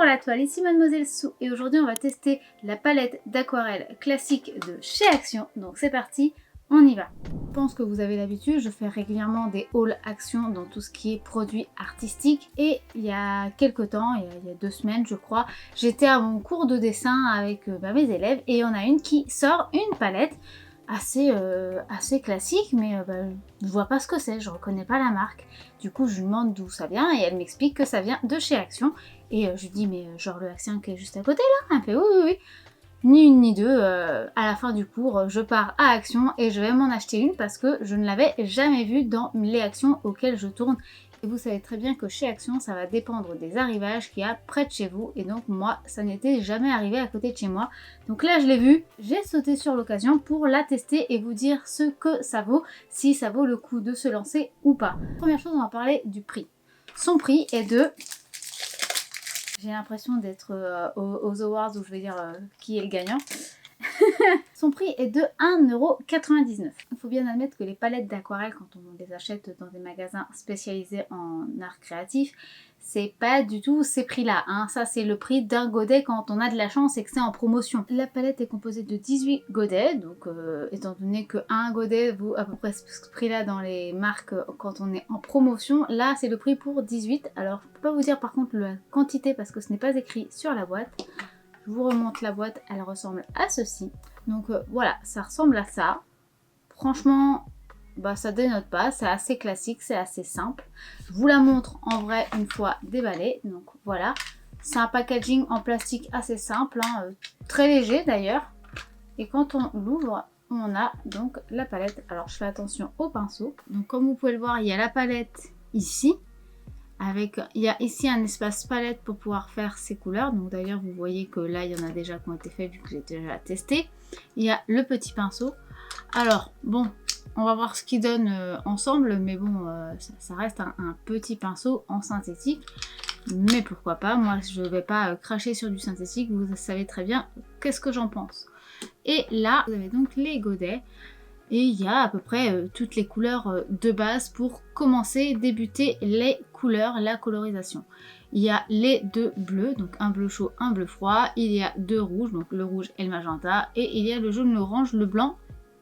Bonjour la toile, ici Mademoiselle Sou et aujourd'hui on va tester la palette d'aquarelle classique de chez Action. Donc c'est parti, on y va. Je pense que vous avez l'habitude, je fais régulièrement des hauls Action dans tout ce qui est produits artistiques. Et il y a quelques temps, il y a 2 semaines je crois, j'étais à mon cours de dessin avec mes élèves et on a une qui sort une palette assez classique, mais je vois pas ce que c'est, je reconnais pas la marque. Du coup je lui demande d'où ça vient et elle m'explique que ça vient de chez Action. Et je lui dis mais genre le Action qui est juste à côté là? Elle fait oui. Ni une ni deux, à la fin du cours je pars à Action et je vais m'en acheter une parce que je ne l'avais jamais vue dans les Actions auxquelles je tourne. Et vous savez très bien que chez Action, ça va dépendre des arrivages qu'il y a près de chez vous. Et donc moi, ça n'était jamais arrivé à côté de chez moi. Donc là, je l'ai vue, j'ai sauté sur l'occasion pour la tester et vous dire ce que ça vaut, si ça vaut le coup de se lancer ou pas. Première chose, on va parler du prix. Son prix est de... J'ai l'impression d'être aux awards où je vais dire qui est le gagnant. Son prix est de 1,99 €. Il faut bien admettre que les palettes d'aquarelle, quand on les achète dans des magasins spécialisés en art créatif, c'est pas du tout ces prix-là. Hein. Ça, c'est le prix d'un godet quand on a de la chance et que c'est en promotion. La palette est composée de 18 godets, donc étant donné qu'un godet vaut à peu près ce prix-là dans les marques quand on est en promotion, là, c'est le prix pour 18. Alors, je peux pas vous dire par contre la quantité parce que ce n'est pas écrit sur la boîte. Je vous remonte la boîte, elle ressemble à ceci. Donc voilà, ça ressemble à ça. Franchement, ça dénote pas, c'est assez classique, c'est assez simple. Je vous la montre en vrai une fois déballée. Donc voilà, c'est un packaging en plastique assez simple, hein, très léger d'ailleurs. Et quand on l'ouvre, on a donc la palette. Alors je fais attention au pinceau. Donc comme vous pouvez le voir, il y a la palette ici. Il y a ici un espace palette pour pouvoir faire ses couleurs. Donc d'ailleurs vous voyez que là il y en a déjà qui ont été faits vu que j'ai déjà testé. Il y a le petit pinceau. Alors bon, on va voir ce qu'il donne ensemble. Mais bon, ça reste un petit pinceau en synthétique. Mais pourquoi pas, moi je ne vais pas cracher sur du synthétique. Vous savez très bien qu'est-ce que j'en pense. Et là vous avez donc les godets. Et il y a à peu près toutes les couleurs de base pour commencer, débuter les couleurs, la colorisation. Il y a les 2 bleus, donc un bleu chaud, un bleu froid. Il y a 2 rouges, donc le rouge et le magenta. Et il y a le jaune, l'orange, le blanc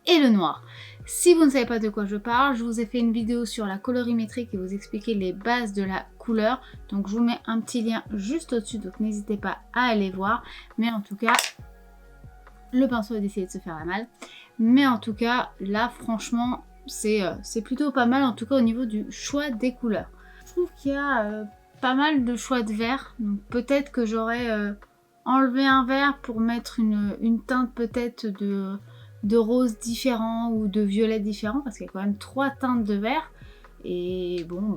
et le noir. Si vous ne savez pas de quoi je parle, je vous ai fait une vidéo sur la colorimétrie qui vous expliquait les bases de la couleur. Donc je vous mets un petit lien juste au-dessus, donc n'hésitez pas à aller voir. Mais en tout cas, le pinceau a décidé de se faire la malle. Mais en tout cas, là, franchement, c'est plutôt pas mal, en tout cas au niveau du choix des couleurs. Je trouve qu'il y a pas mal de choix de vert. Donc peut-être que j'aurais enlevé un vert pour mettre une teinte peut-être de rose différent ou de violet différent. Parce qu'il y a quand même 3 teintes de vert. Et bon,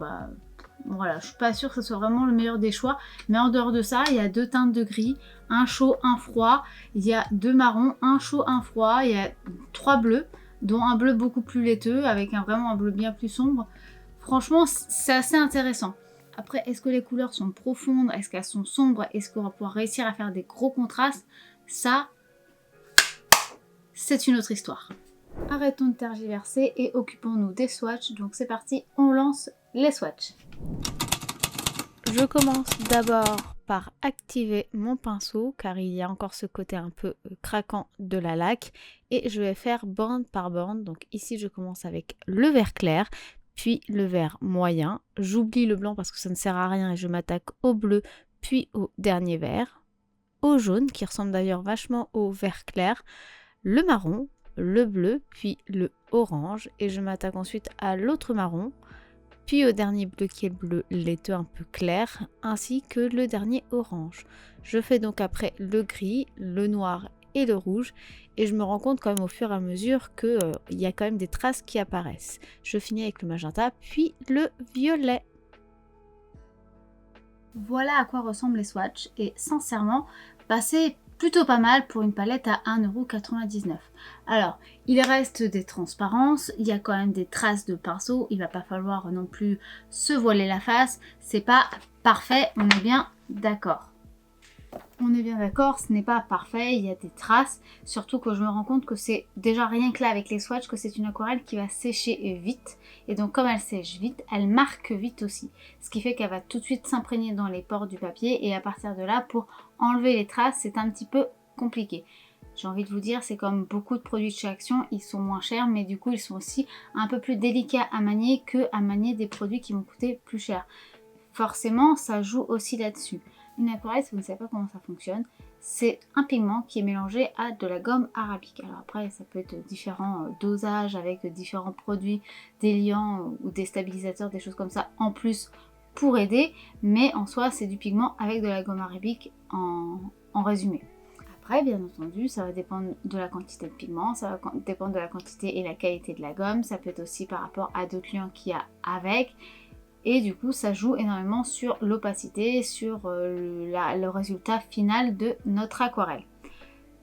voilà, je suis pas sûre que ce soit vraiment le meilleur des choix. Mais en dehors de ça, il y a 2 teintes de gris. Un chaud, un froid, il y a 2 marrons, un chaud, un froid, il y a 3 bleus, dont un bleu beaucoup plus laiteux, avec vraiment un bleu bien plus sombre. Franchement, c'est assez intéressant. Après, est-ce que les couleurs sont profondes? Est-ce qu'elles sont sombres? Est-ce qu'on va pouvoir réussir à faire des gros contrastes? Ça, c'est une autre histoire. Arrêtons de tergiverser et occupons-nous des swatchs. Donc c'est parti, on lance les swatchs. Je commence d'abord par activer mon pinceau car il y a encore ce côté un peu craquant de la laque et je vais faire bande par bande. Donc ici je commence avec le vert clair puis le vert moyen. J'oublie le blanc parce que ça ne sert à rien et je m'attaque au bleu puis au dernier vert, au jaune qui ressemble d'ailleurs vachement au vert clair, le marron, le bleu puis le orange et je m'attaque ensuite à l'autre marron, puis au dernier bleu qui est le bleu laiteux un peu clair, ainsi que le dernier orange. Je fais donc après le gris, le noir et le rouge, et je me rends compte quand même au fur et à mesure qu'il y a quand même des traces qui apparaissent. Je finis avec le magenta, puis le violet. Voilà à quoi ressemblent les swatchs, et sincèrement, c'est plutôt pas mal pour une palette à 1,99 €. Alors, il reste des transparences, il y a quand même des traces de pinceau, il va pas falloir non plus se voiler la face, c'est pas parfait, on est bien d'accord. On est bien d'accord, ce n'est pas parfait, il y a des traces, surtout que je me rends compte que c'est déjà rien que là avec les swatchs que c'est une aquarelle qui va sécher vite, et donc comme elle sèche vite, elle marque vite aussi, ce qui fait qu'elle va tout de suite s'imprégner dans les pores du papier, et à partir de là, pour enlever les traces, c'est un petit peu compliqué. J'ai envie de vous dire, c'est comme beaucoup de produits de chez Action, ils sont moins chers, mais du coup ils sont aussi un peu plus délicats à manier que à manier des produits qui vont coûter plus cher. Forcément, ça joue aussi là-dessus. Une aquarelle, si vous ne savez pas comment ça fonctionne, c'est un pigment qui est mélangé à de la gomme arabique. Alors après, ça peut être différents dosages avec différents produits, des liants ou des stabilisateurs, des choses comme ça en plus pour aider, mais en soi, c'est du pigment avec de la gomme arabique en résumé. Après, bien entendu, ça va dépendre de la quantité de pigment, ça va dépendre de la quantité et la qualité de la gomme, ça peut être aussi par rapport à d'autres liants qu'il y a avec. Et du coup, ça joue énormément sur l'opacité, sur le résultat final de notre aquarelle.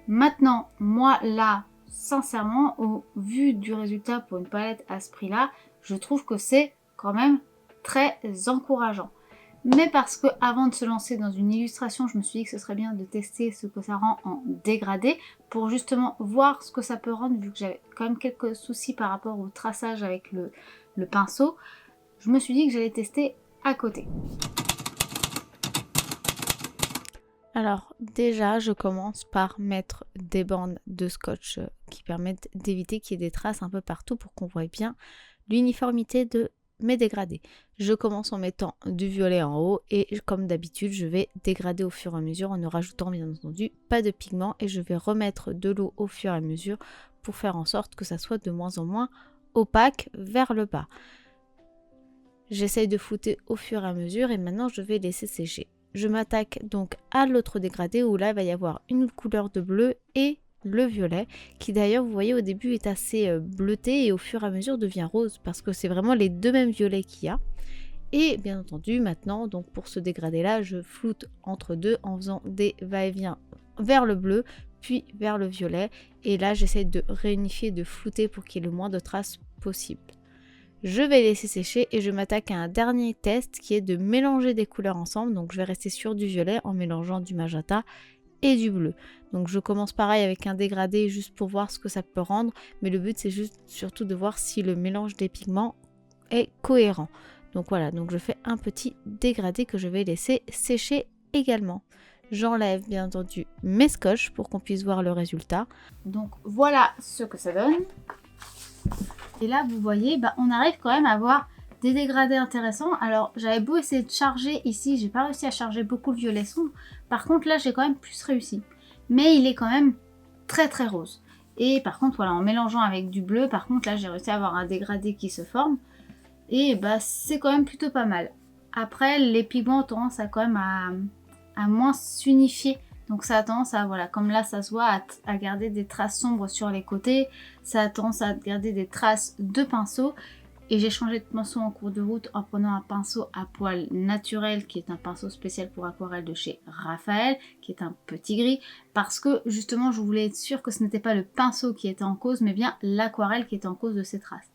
Maintenant, moi là, sincèrement, au vu du résultat pour une palette à ce prix-là, je trouve que c'est quand même très encourageant. Mais parce que avant de se lancer dans une illustration, je me suis dit que ce serait bien de tester ce que ça rend en dégradé pour justement voir ce que ça peut rendre, vu que j'avais quand même quelques soucis par rapport au traçage avec le pinceau. Je me suis dit que j'allais tester à côté. Alors déjà, je commence par mettre des bandes de scotch qui permettent d'éviter qu'il y ait des traces un peu partout pour qu'on voit bien l'uniformité de mes dégradés. Je commence en mettant du violet en haut et comme d'habitude, je vais dégrader au fur et à mesure en ne rajoutant bien entendu pas de pigment et je vais remettre de l'eau au fur et à mesure pour faire en sorte que ça soit de moins en moins opaque vers le bas. J'essaye de flouter au fur et à mesure et maintenant je vais laisser sécher. Je m'attaque donc à l'autre dégradé où là il va y avoir une couleur de bleu et le violet qui d'ailleurs vous voyez au début est assez bleuté et au fur et à mesure devient rose parce que c'est vraiment les deux mêmes violets qu'il y a. Et bien entendu maintenant donc pour ce dégradé là je floute entre deux en faisant des va-et-vient vers le bleu puis vers le violet et là j'essaie de réunifier, de flouter pour qu'il y ait le moins de traces possible. Je vais laisser sécher et je m'attaque à un dernier test qui est de mélanger des couleurs ensemble. Donc je vais rester sur du violet en mélangeant du magenta et du bleu. Donc je commence pareil avec un dégradé juste pour voir ce que ça peut rendre. Mais le but c'est juste surtout de voir si le mélange des pigments est cohérent. Donc voilà, donc je fais un petit dégradé que je vais laisser sécher également. J'enlève bien entendu mes scotch pour qu'on puisse voir le résultat. Donc voilà ce que ça donne. Et là, vous voyez, on arrive quand même à avoir des dégradés intéressants. Alors, j'avais beau essayer de charger ici, j'ai pas réussi à charger beaucoup le violet sombre. Par contre, là, j'ai quand même plus réussi. Mais il est quand même très très rose. Et par contre, voilà, en mélangeant avec du bleu, par contre, là, j'ai réussi à avoir un dégradé qui se forme. Et c'est quand même plutôt pas mal. Après, les pigments ont tendance à quand même à moins s'unifier. Donc ça a tendance à, voilà, comme là ça se voit, à garder des traces sombres sur les côtés. Ça a tendance à garder des traces de pinceau. Et j'ai changé de pinceau en cours de route en prenant un pinceau à poil naturel, qui est un pinceau spécial pour aquarelle de chez Raphaël, qui est un petit gris. Parce que justement, je voulais être sûre que ce n'était pas le pinceau qui était en cause, mais bien l'aquarelle qui était en cause de ces traces.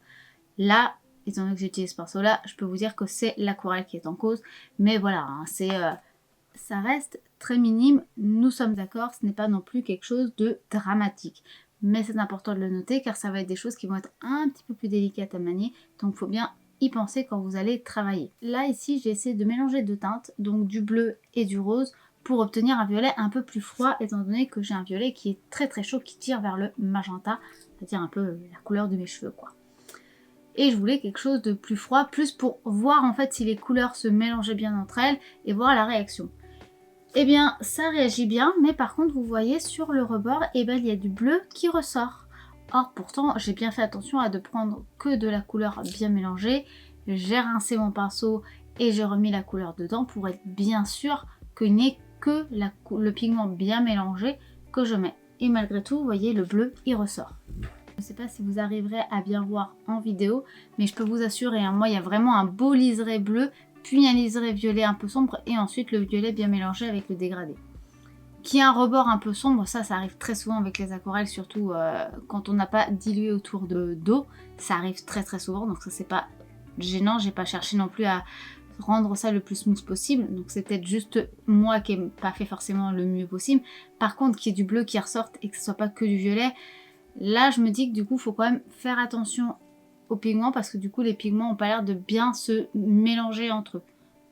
Là, étant donné que j'utilise ce pinceau-là, je peux vous dire que c'est l'aquarelle qui est en cause. Mais voilà, hein, ça reste très minime, nous sommes d'accord, ce n'est pas non plus quelque chose de dramatique. Mais c'est important de le noter car ça va être des choses qui vont être un petit peu plus délicates à manier, donc il faut bien y penser quand vous allez travailler. Là ici j'ai essayé de mélanger deux teintes, donc du bleu et du rose, pour obtenir un violet un peu plus froid, étant donné que j'ai un violet qui est très très chaud, qui tire vers le magenta, c'est-à-dire un peu la couleur de mes cheveux quoi. Et je voulais quelque chose de plus froid, plus pour voir en fait si les couleurs se mélangeaient bien entre elles et voir la réaction. Eh bien, ça réagit bien, mais par contre, vous voyez sur le rebord, il y a du bleu qui ressort. Or, pourtant, j'ai bien fait attention à ne prendre que de la couleur bien mélangée. J'ai rincé mon pinceau et j'ai remis la couleur dedans pour être bien sûr qu'il n'y ait que le pigment bien mélangé que je mets. Et malgré tout, vous voyez, le bleu, il ressort. Je ne sais pas si vous arriverez à bien voir en vidéo, mais je peux vous assurer, hein, moi, il y a vraiment un beau liseré bleu, puis un liseré violet un peu sombre et ensuite le violet bien mélangé avec le dégradé. Qui a un rebord un peu sombre, ça arrive très souvent avec les aquarelles, surtout quand on n'a pas dilué autour d'eau, ça arrive très très souvent, donc ça c'est pas gênant, j'ai pas cherché non plus à rendre ça le plus smooth possible. Donc c'est peut-être juste moi qui n'ai pas fait forcément le mieux possible. Par contre, qu'il y ait du bleu qui ressorte et que ce soit pas que du violet, là je me dis que du coup il faut quand même faire attention aux pigments parce que du coup les pigments n'ont pas l'air de bien se mélanger entre eux.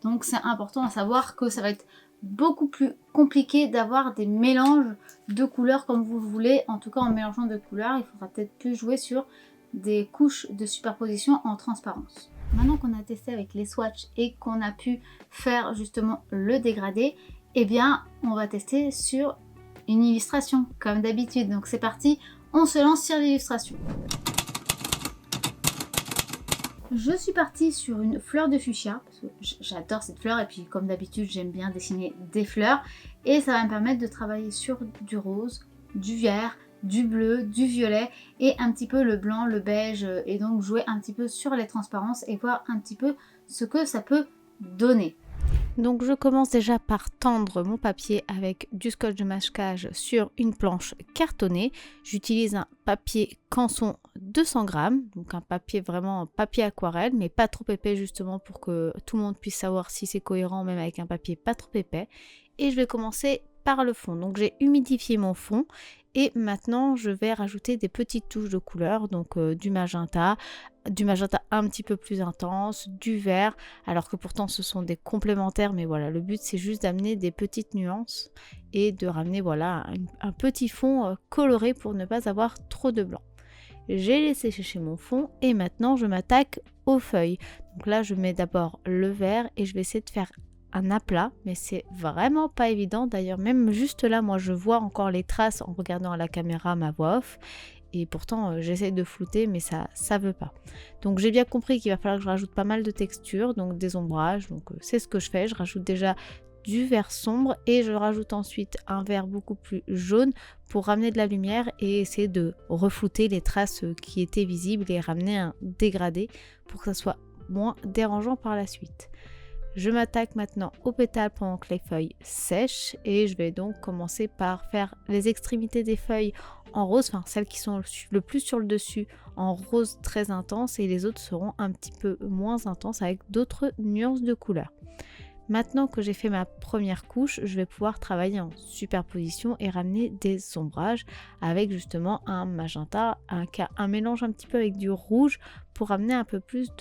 Donc c'est important à savoir que ça va être beaucoup plus compliqué d'avoir des mélanges de couleurs comme vous le voulez. En tout cas en mélangeant de couleurs, il faudra peut-être plus jouer sur des couches de superposition en transparence. Maintenant qu'on a testé avec les swatchs et qu'on a pu faire justement le dégradé, eh bien on va tester sur une illustration comme d'habitude. Donc c'est parti, on se lance sur l'illustration. Je suis partie sur une fleur de fuchsia, parce que j'adore cette fleur et puis comme d'habitude j'aime bien dessiner des fleurs. Et ça va me permettre de travailler sur du rose, du vert, du bleu, du violet et un petit peu le blanc, le beige. Et donc jouer un petit peu sur les transparences et voir un petit peu ce que ça peut donner. Donc je commence déjà par tendre mon papier avec du scotch de masquage sur une planche cartonnée. J'utilise un papier Canson 200 grammes, donc un papier vraiment papier aquarelle, mais pas trop épais justement pour que tout le monde puisse savoir si c'est cohérent même avec un papier pas trop épais. Et je vais commencer par le fond. Donc j'ai humidifié mon fond et maintenant je vais rajouter des petites touches de couleur, donc du magenta un petit peu plus intense, du vert, alors que pourtant ce sont des complémentaires, mais voilà, le but c'est juste d'amener des petites nuances et de ramener voilà un petit fond coloré pour ne pas avoir trop de blanc. J'ai laissé sécher mon fond et maintenant je m'attaque aux feuilles. Donc là je mets d'abord le vert et je vais essayer de faire un aplat, mais c'est vraiment pas évident. D'ailleurs même juste là moi je vois encore les traces en regardant à la caméra ma voix off et pourtant j'essaie de flouter mais ça veut pas. Donc j'ai bien compris qu'il va falloir que je rajoute pas mal de textures, donc des ombrages, donc c'est ce que je fais. Je rajoute déjà du vert sombre et je rajoute ensuite un vert beaucoup plus jaune pour ramener de la lumière et essayer de reflouter les traces qui étaient visibles et ramener un dégradé pour que ça soit moins dérangeant par la suite. Je m'attaque maintenant aux pétales pendant que les feuilles sèchent et je vais donc commencer par faire les extrémités des feuilles en rose, enfin celles qui sont le plus sur le dessus en rose très intense et les autres seront un petit peu moins intenses avec d'autres nuances de couleurs. Maintenant que j'ai fait ma première couche, je vais pouvoir travailler en superposition et ramener des ombrages avec justement un magenta, un mélange un petit peu avec du rouge pour ramener un peu plus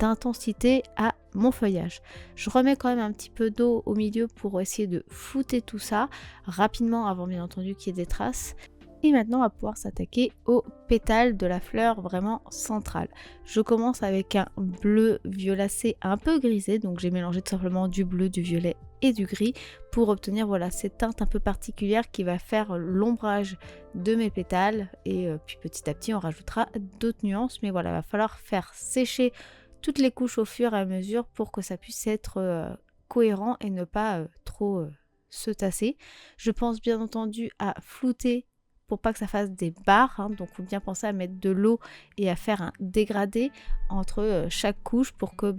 d'intensité à mon feuillage. Je remets quand même un petit peu d'eau au milieu pour essayer de flouter tout ça rapidement avant bien entendu qu'il y ait des traces. Et maintenant on va pouvoir s'attaquer aux pétales de la fleur vraiment centrale. Je commence avec un bleu violacé un peu grisé, donc j'ai mélangé tout simplement du bleu, du violet et du gris pour obtenir voilà cette teinte un peu particulière qui va faire l'ombrage de mes pétales. Et puis petit à petit on rajoutera d'autres nuances, mais voilà, il va falloir faire sécher toutes les couches au fur et à mesure pour que ça puisse être cohérent et ne pas trop se tasser. Je pense bien entendu à flouter pour pas que ça fasse des barres, hein. Donc il faut bien penser à mettre de l'eau et à faire un dégradé entre chaque couche pour que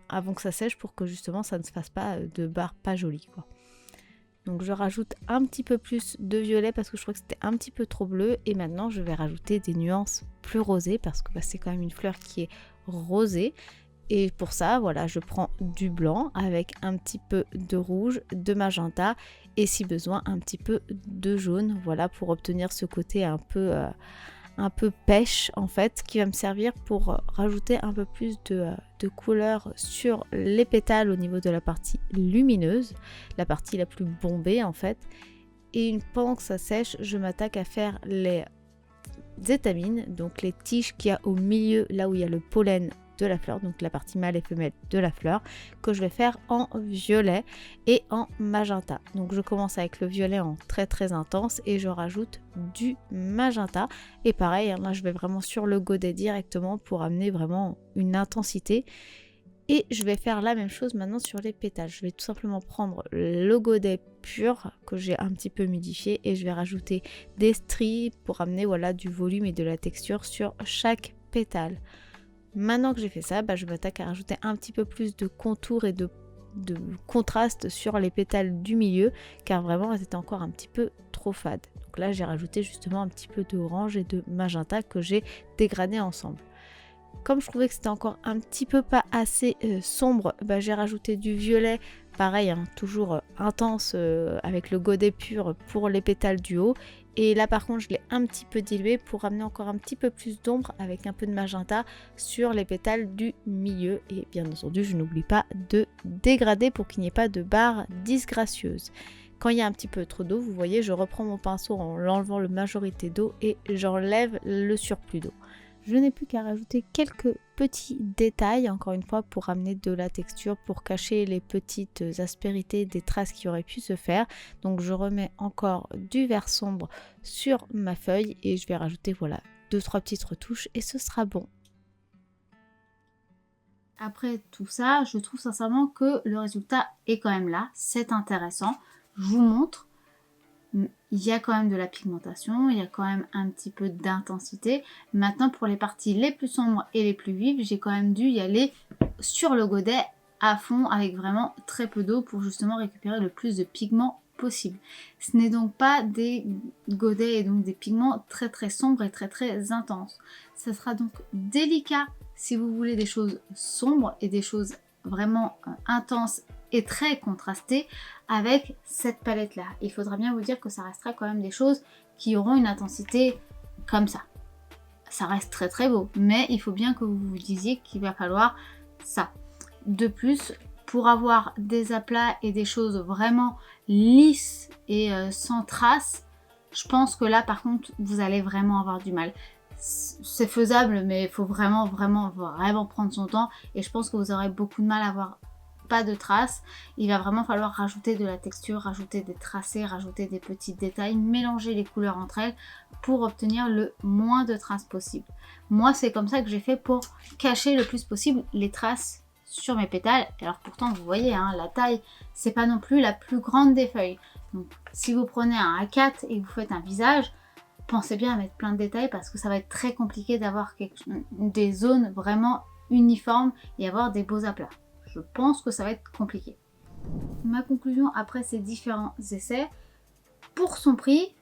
avant que ça sèche, pour que justement ça ne se fasse pas de barres pas jolies quoi. Donc je rajoute un petit peu plus de violet parce que je crois que c'était un petit peu trop bleu et maintenant je vais rajouter des nuances plus rosées parce que c'est quand même une fleur qui est rosée. Et pour ça, voilà, je prends du blanc avec un petit peu de rouge, de magenta et si besoin un petit peu de jaune, voilà, pour obtenir ce côté un peu pêche en fait, qui va me servir pour rajouter un peu plus de couleur sur les pétales au niveau de la partie lumineuse, la partie la plus bombée en fait. Et pendant que ça sèche, je m'attaque à faire les étamines, donc les tiges qu'il y a au milieu, là où il y a le pollen de la fleur, donc la partie mâle et femelle de la fleur, que je vais faire en violet et en magenta. Donc je commence avec le violet en très très intense et je rajoute du magenta et pareil, là je vais vraiment sur le godet directement pour amener vraiment une intensité. Et je vais faire la même chose maintenant sur les pétales. Je vais tout simplement prendre le godet pur que j'ai un petit peu humidifié et je vais rajouter des stries pour amener voilà, du volume et de la texture sur chaque pétale. Maintenant que j'ai fait ça, je m'attaque à rajouter un petit peu plus de contour et de contraste sur les pétales du milieu car vraiment elles étaient encore un petit peu trop fades. Donc là j'ai rajouté justement un petit peu d'orange et de magenta que j'ai dégradé ensemble. Comme je trouvais que c'était encore un petit peu pas assez sombre, j'ai rajouté du violet, pareil, hein, toujours intense avec le godet pur pour les pétales du haut. Et là par contre je l'ai un petit peu dilué pour amener encore un petit peu plus d'ombre avec un peu de magenta sur les pétales du milieu. Et bien entendu je n'oublie pas de dégrader pour qu'il n'y ait pas de barre disgracieuse. Quand il y a un petit peu trop d'eau, vous voyez, je reprends mon pinceau en l'enlevant la majorité d'eau et j'enlève le surplus d'eau. Je n'ai plus qu'à rajouter quelques petits détails, encore une fois, pour amener de la texture, pour cacher les petites aspérités des traces qui auraient pu se faire. Donc je remets encore du vert sombre sur ma feuille et je vais rajouter, voilà, 2-3 petites retouches et ce sera bon. Après tout ça, je trouve sincèrement que le résultat est quand même là, c'est intéressant. Je vous montre. Il y a quand même de la pigmentation, il y a quand même un petit peu d'intensité. Maintenant, pour les parties les plus sombres et les plus vives, j'ai quand même dû y aller sur le godet à fond avec vraiment très peu d'eau pour justement récupérer le plus de pigments possible. Ce n'est donc pas des godets et donc des pigments très très sombres et très très intenses. Ça sera donc délicat si vous voulez des choses sombres et des choses vraiment intenses et très contrastées avec cette palette là. Il faudra bien vous dire que ça restera quand même des choses qui auront une intensité comme ça. Ça reste très très beau, mais il faut bien que vous vous disiez qu'il va falloir ça. De plus, pour avoir des aplats et des choses vraiment lisses et sans traces, je pense que là par contre vous allez vraiment avoir du mal. C'est faisable, mais il faut vraiment prendre son temps et je pense que vous aurez beaucoup de mal à avoir pas de traces. Il va vraiment falloir rajouter de la texture, rajouter des tracés, rajouter des petits détails, mélanger les couleurs entre elles pour obtenir le moins de traces possible. Moi c'est comme ça que j'ai fait pour cacher le plus possible les traces sur mes pétales. Alors pourtant vous voyez hein, la taille c'est pas non plus la plus grande des feuilles. Donc si vous prenez un A4 et que vous faites un visage, pensez bien à mettre plein de détails parce que ça va être très compliqué d'avoir des zones vraiment uniformes et avoir des beaux aplats. Je pense que ça va être compliqué. Ma conclusion après ces différents essais, pour son prix,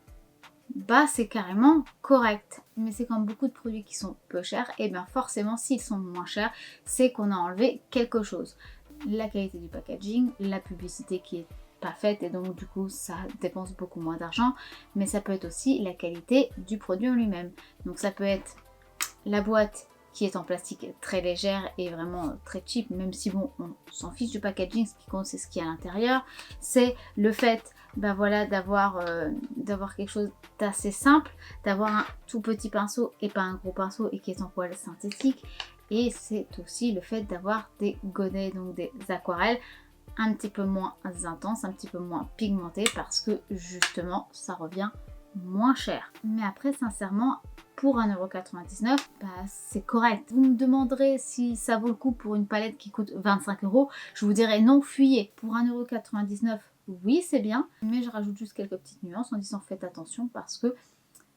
c'est carrément correct. Mais c'est comme beaucoup de produits qui sont peu chers, et bien forcément s'ils sont moins chers, c'est qu'on a enlevé quelque chose. La qualité du packaging, la publicité qui est pas faite et donc du coup ça dépense beaucoup moins d'argent, mais ça peut être aussi la qualité du produit en lui-même. Donc ça peut être la boîte qui est en plastique très légère et vraiment très cheap, même si bon on s'en fiche du packaging, ce qui compte c'est ce qu'il y a à l'intérieur. C'est le fait d'avoir quelque chose d'assez simple, d'avoir un tout petit pinceau et pas un gros pinceau et qui est en poil synthétique. Et c'est aussi le fait d'avoir des godets, donc des aquarelles un petit peu moins intenses, un petit peu moins pigmentées parce que justement ça revient moins cher. Mais après sincèrement pour 1,99€, c'est correct. Vous me demanderez si ça vaut le coup pour une palette qui coûte 25€. Je vous dirais non, fuyez. Pour 1,99€, oui c'est bien, mais je rajoute juste quelques petites nuances en disant faites attention parce que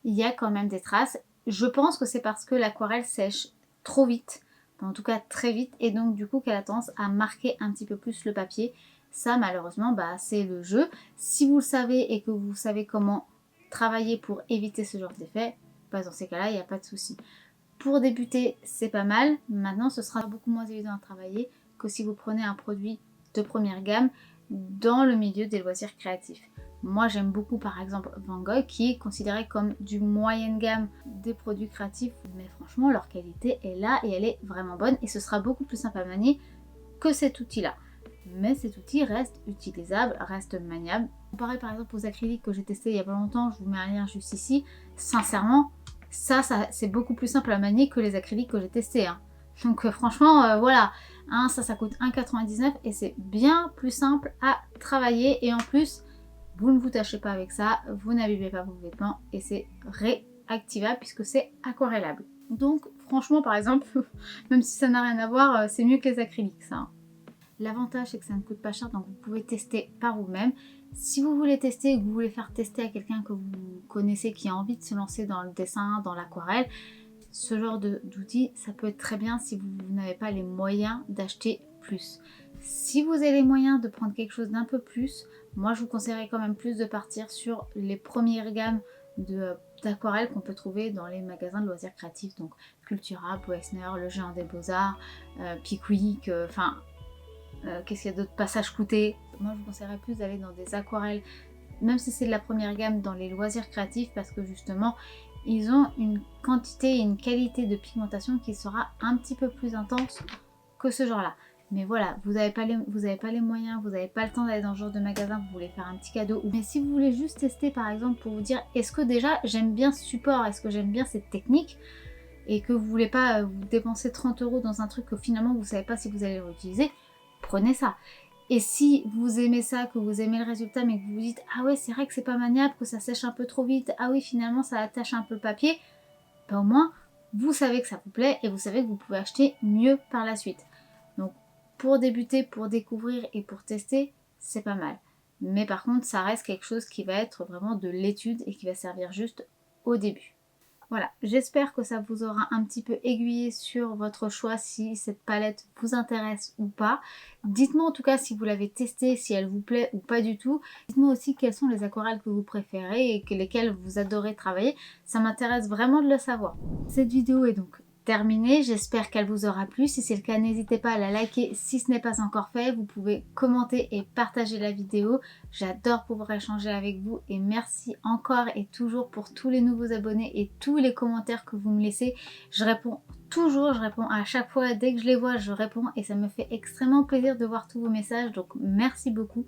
il y a quand même des traces. Je pense que c'est parce que l'aquarelle sèche trop vite, en tout cas très vite, et donc du coup qu'elle a tendance à marquer un petit peu plus le papier. Ça malheureusement c'est le jeu. Si vous le savez et que vous savez comment travailler pour éviter ce genre d'effet, dans ces cas-là il n'y a pas de souci. Pour débuter c'est pas mal, maintenant ce sera beaucoup moins évident à travailler que si vous prenez un produit de première gamme dans le milieu des loisirs créatifs. Moi j'aime beaucoup par exemple Van Gogh qui est considéré comme du moyenne gamme des produits créatifs, mais franchement leur qualité est là et elle est vraiment bonne et ce sera beaucoup plus simple à manier que cet outil là. Mais cet outil reste utilisable, reste maniable. Comparé par exemple aux acryliques que j'ai testé il y a pas longtemps, je vous mets un lien juste ici, sincèrement ça c'est beaucoup plus simple à manier que les acryliques que j'ai testés hein. Donc franchement voilà, ça coûte 1,99€ et c'est bien plus simple à travailler et en plus vous ne vous tachez pas avec ça, vous n'abîmez pas vos vêtements et c'est réactivable puisque c'est aquarellable. Donc franchement par exemple, même si ça n'a rien à voir, c'est mieux que les acryliques ça. L'avantage c'est que ça ne coûte pas cher donc vous pouvez tester par vous-même. Si vous voulez tester et que vous voulez faire tester à quelqu'un que vous connaissez qui a envie de se lancer dans le dessin, dans l'aquarelle, ce genre d'outils ça peut être très bien si vous n'avez pas les moyens d'acheter plus. Si vous avez les moyens de prendre quelque chose d'un peu plus, moi je vous conseillerais quand même plus de partir sur les premières gammes de d'aquarelle qu'on peut trouver dans les magasins de loisirs créatifs, donc Cultura, Poesner, Le Géant des Beaux-Arts, Pickwick, qu'est-ce qu'il y a d'autre, Passage Coûté. Moi je vous conseillerais plus d'aller dans des aquarelles, même si c'est de la première gamme, dans les loisirs créatifs, parce que justement ils ont une quantité et une qualité de pigmentation qui sera un petit peu plus intense que ce genre là. Mais voilà, vous n'avez pas les moyens, vous n'avez pas le temps d'aller dans ce genre de magasin, vous voulez faire un petit cadeau. Mais si vous voulez juste tester par exemple pour vous dire est-ce que déjà j'aime bien ce support, est-ce que j'aime bien cette technique, et que vous voulez pas vous dépenser 30 € dans un truc que finalement vous savez pas si vous allez le réutiliser, prenez ça. Et si vous aimez ça, que vous aimez le résultat, mais que vous vous dites ah ouais c'est vrai que c'est pas maniable, que ça sèche un peu trop vite, ah oui finalement ça attache un peu le papier, ben au moins vous savez que ça vous plaît et vous savez que vous pouvez acheter mieux par la suite. Donc pour débuter, pour découvrir et pour tester, c'est pas mal. Mais par contre, ça reste quelque chose qui va être vraiment de l'étude et qui va servir juste au début. Voilà, j'espère que ça vous aura un petit peu aiguillé sur votre choix, si cette palette vous intéresse ou pas. Dites-moi en tout cas si vous l'avez testée, si elle vous plaît ou pas du tout. Dites-moi aussi quelles sont les aquarelles que vous préférez et lesquelles vous adorez travailler. Ça m'intéresse vraiment de le savoir. Cette vidéo est donc terminée, j'espère qu'elle vous aura plu. Si c'est le cas, n'hésitez pas à la liker si ce n'est pas encore fait. Vous pouvez commenter et partager la vidéo. J'adore pouvoir échanger avec vous et merci encore et toujours pour tous les nouveaux abonnés et tous les commentaires que vous me laissez. Je réponds toujours, je réponds à chaque fois, dès que je les vois je réponds et ça me fait extrêmement plaisir de voir tous vos messages, donc merci beaucoup.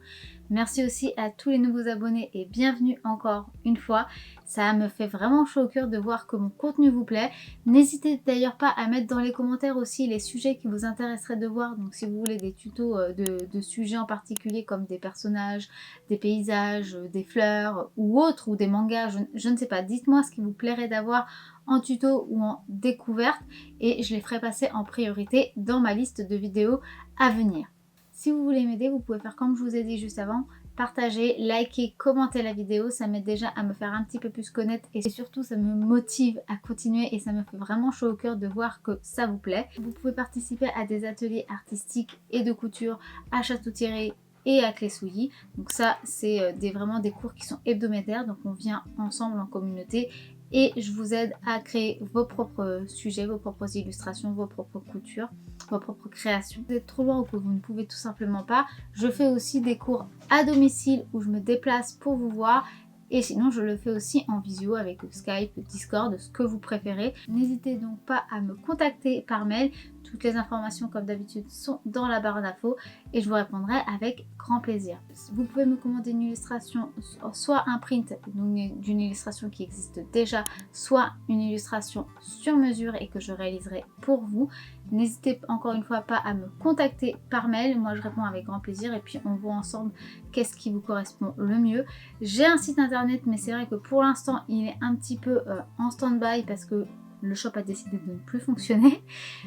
Merci aussi à tous les nouveaux abonnés et bienvenue encore une fois. Ça me fait vraiment chaud au cœur de voir que mon contenu vous plaît. N'hésitez d'ailleurs pas à mettre dans les commentaires aussi les sujets qui vous intéresseraient de voir. Donc si vous voulez des tutos de sujets en particulier comme des personnages, des paysages, des fleurs ou autres, ou des mangas, je ne sais pas. Dites-moi ce qui vous plairait d'avoir en tuto ou en découverte et je les ferai passer en priorité dans ma liste de vidéos à venir. Si vous voulez m'aider, vous pouvez faire comme je vous ai dit juste avant, partager, liker, commenter la vidéo, ça m'aide déjà à me faire un petit peu plus connaître et surtout ça me motive à continuer et ça me fait vraiment chaud au cœur de voir que ça vous plaît. Vous pouvez participer à des ateliers artistiques et de couture à Château-Thierry et à Clé-Souilly. Donc ça c'est vraiment des cours qui sont hebdomadaires, donc on vient ensemble en communauté et je vous aide à créer vos propres sujets, vos propres illustrations, vos propres coutures, vos propres créations. Vous êtes trop loin ou que vous ne pouvez tout simplement pas, je fais aussi des cours à domicile où je me déplace pour vous voir. Et sinon, je le fais aussi en visio avec Skype, Discord, ce que vous préférez. N'hésitez donc pas à me contacter par mail. Toutes les informations, comme d'habitude, sont dans la barre d'infos et je vous répondrai avec grand plaisir. Vous pouvez me commander une illustration, soit un print d'une illustration qui existe déjà, soit une illustration sur mesure et que je réaliserai pour vous. N'hésitez encore une fois pas à me contacter par mail, moi je réponds avec grand plaisir et puis on voit ensemble qu'est-ce qui vous correspond le mieux. J'ai un site internet mais c'est vrai que pour l'instant il est un petit peu en stand-by parce que le shop a décidé de ne plus fonctionner,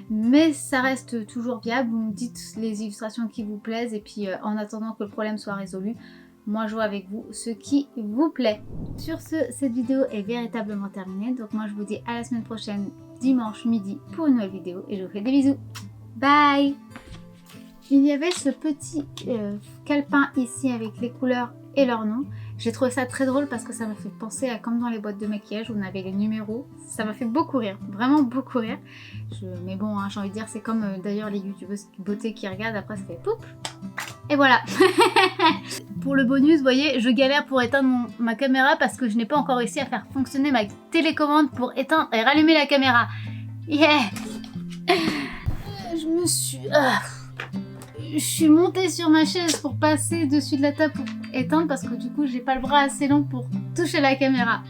mais ça reste toujours viable. Vous me dites les illustrations qui vous plaisent et puis en attendant que le problème soit résolu, moi je vois avec vous ce qui vous plaît. Sur ce, cette vidéo est véritablement terminée, donc moi je vous dis à la semaine prochaine, dimanche midi pour une nouvelle vidéo et je vous fais des bisous. Bye! Il y avait ce petit calepin ici avec les couleurs et leurs noms. J'ai trouvé ça très drôle parce que ça m'a fait penser à comme dans les boîtes de maquillage où on avait les numéros. Ça m'a fait beaucoup rire, vraiment beaucoup rire. Mais bon, hein, j'ai envie de dire, c'est comme d'ailleurs les youtubeuses beauté qui regardent, après ça fait poup. Et voilà. Pour le bonus, vous voyez, je galère pour éteindre ma caméra parce que je n'ai pas encore réussi à faire fonctionner ma télécommande pour éteindre et rallumer la caméra. Yeah. Je suis montée sur ma chaise pour passer dessus de la table pour éteindre parce que du coup j'ai pas le bras assez long pour toucher la caméra.